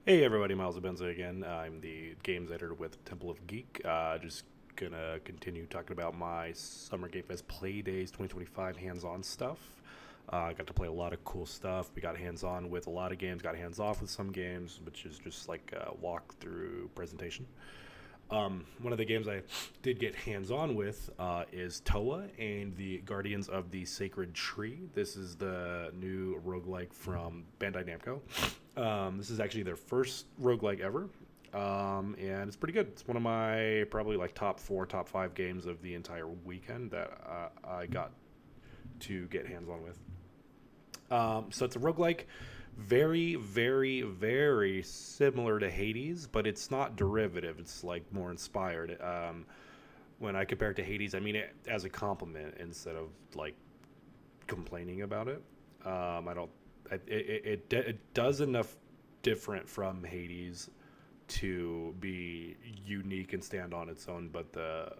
Hey everybody, Miles Benza again. I'm the games editor with Temple of Geek. Just gonna continue talking about my Summer Game Fest Play Days 2025 hands-on stuff. I got to play a lot of cool stuff. We got hands-on with a lot of games, got hands-off with some games, which is just like a walk-through presentation. One of the games I did get hands on with is Towa and the Guardians of the Sacred Tree. This is the new roguelike from Bandai Namco. This is actually their first roguelike ever. And it's pretty good. It's one of my probably like top four, top five games of the entire weekend that I got to get hands on with. So it's a roguelike, very, very, very similar to Hades, but it's not derivative. It's like more inspired. When I compare it to Hades, I mean it as a compliment instead of like complaining about it. I don't. It does enough different from Hades to be unique and stand on its own, but the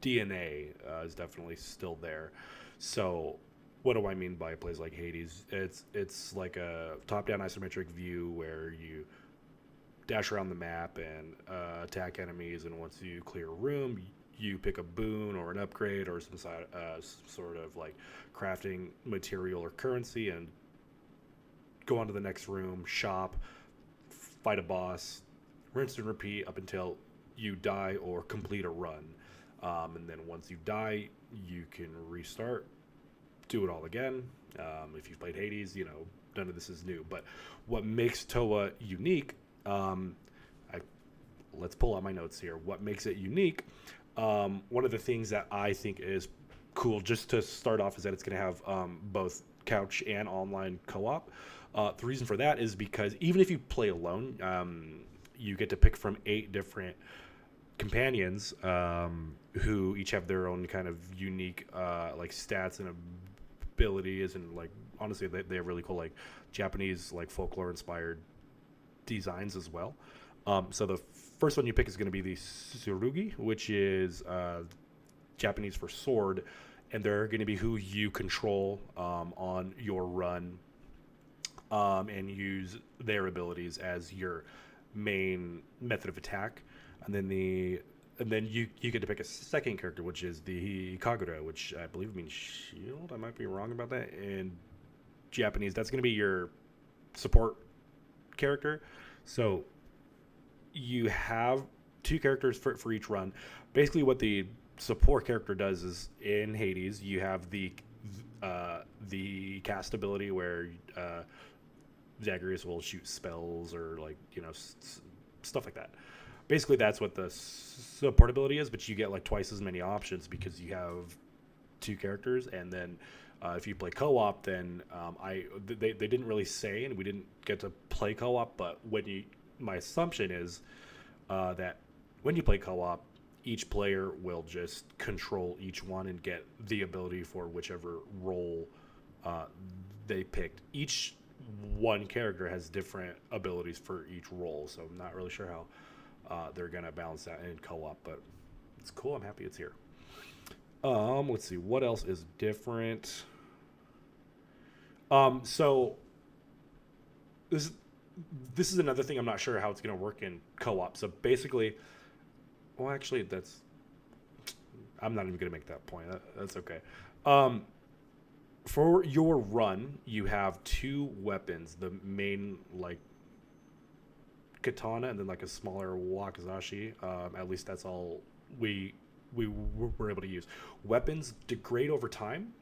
DNA is definitely still there. So, what do I mean by plays like Hades? It's like a top-down isometric view where you dash around the map and attack enemies, and once you clear a room, you pick a boon or an upgrade or sort of like crafting material or currency, and go on to the next room, shop, fight a boss, rinse and repeat up until you die or complete a run. And then once you die, you can restart, do it all again. If you've played Hades, you know none of this is new. But what makes Towa unique, I, let's pull out my notes here. What makes it unique? One of the things that I think is cool, just to start off, is that it's going to have both couch and online co-op. The reason for that is because even if you play alone, you get to pick from 8 different companions who each have their own kind of unique like stats and abilities, and like honestly they have really cool like Japanese like folklore inspired designs as well. So the first one you pick is going to be the Tsurugi, which is Japanese for sword, and they're going to be who you control on your run, and use their abilities as your main method of attack. And then you get to pick a second character, which is the Kagura, which I believe means shield. I might be wrong about that. In Japanese, that's going to be your support character. So you have 2 characters for each run. Basically, what the support character does is in Hades, you have the cast ability where Zagreus will shoot spells or like stuff like that. Basically, that's what the support ability is, but you get like twice as many options because you have 2 characters. And then if you play co-op, then they didn't really say, and we didn't get to play co-op. But my assumption is that when you play co-op, each player will just control each one and get the ability for whichever role uh, they picked. Each one character has different abilities for each role, so I'm not really sure how they're gonna balance that in co-op, but it's cool. I'm happy it's here. Let's see what else is different. So this this is another thing I'm not sure how it's gonna work in co-op. So basically, well, actually, I'm not even gonna make that point. That's okay. Um, for your run, you have 2 weapons. The main like katana, and then like a smaller wakizashi. At least that's all we were able to use. Weapons degrade over time,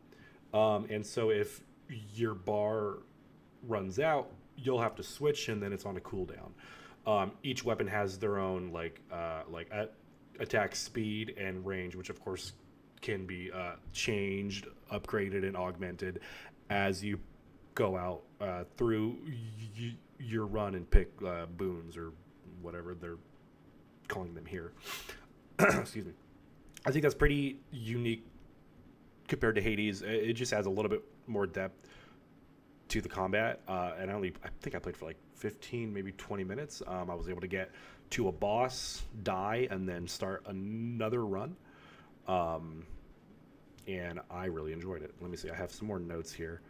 and so if your bar runs out, you'll have to switch, and then it's on a cooldown. Each weapon has their own attack speed and range, which of course can be changed, upgraded, and augmented as you go out through your run and pick boons or whatever they're calling them here. Excuse me. I think that's pretty unique compared to Hades. It just adds a little bit more depth to the combat. And I think I played for like 15, maybe 20 minutes. I was able to get to a boss, die, and then start another run. Um, and I really enjoyed it. Let me see. I have some more notes here.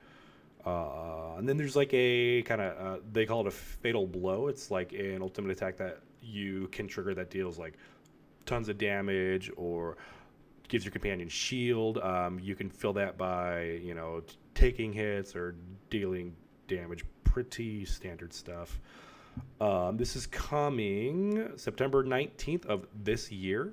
And then there's like a kind of they call it a fatal blow. It's like an ultimate attack that you can trigger that deals like tons of damage or gives your companion shield. You can fill that by taking hits or dealing damage. Pretty standard stuff. This is coming September 19th of this year.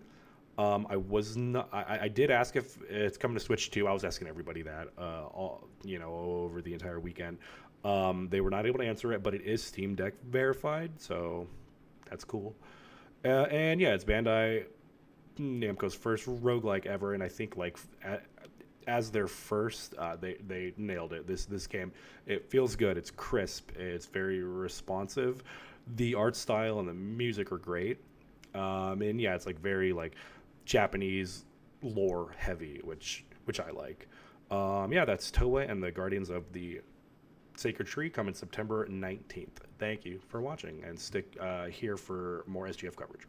I was not. I did ask if it's coming to Switch too. I was asking everybody that, over the entire weekend. They were not able to answer it, but it is Steam Deck verified, so that's cool. And yeah, it's Bandai Namco's first roguelike ever, and I think as their first, they nailed it. This game, it feels good. It's crisp. It's very responsive. The art style and the music are great. And yeah, it's like very like Japanese lore heavy, which I like. Yeah, that's Towa and the Guardians of the Sacred Tree coming September 19th. Thank you for watching, and stick here for more SGF coverage.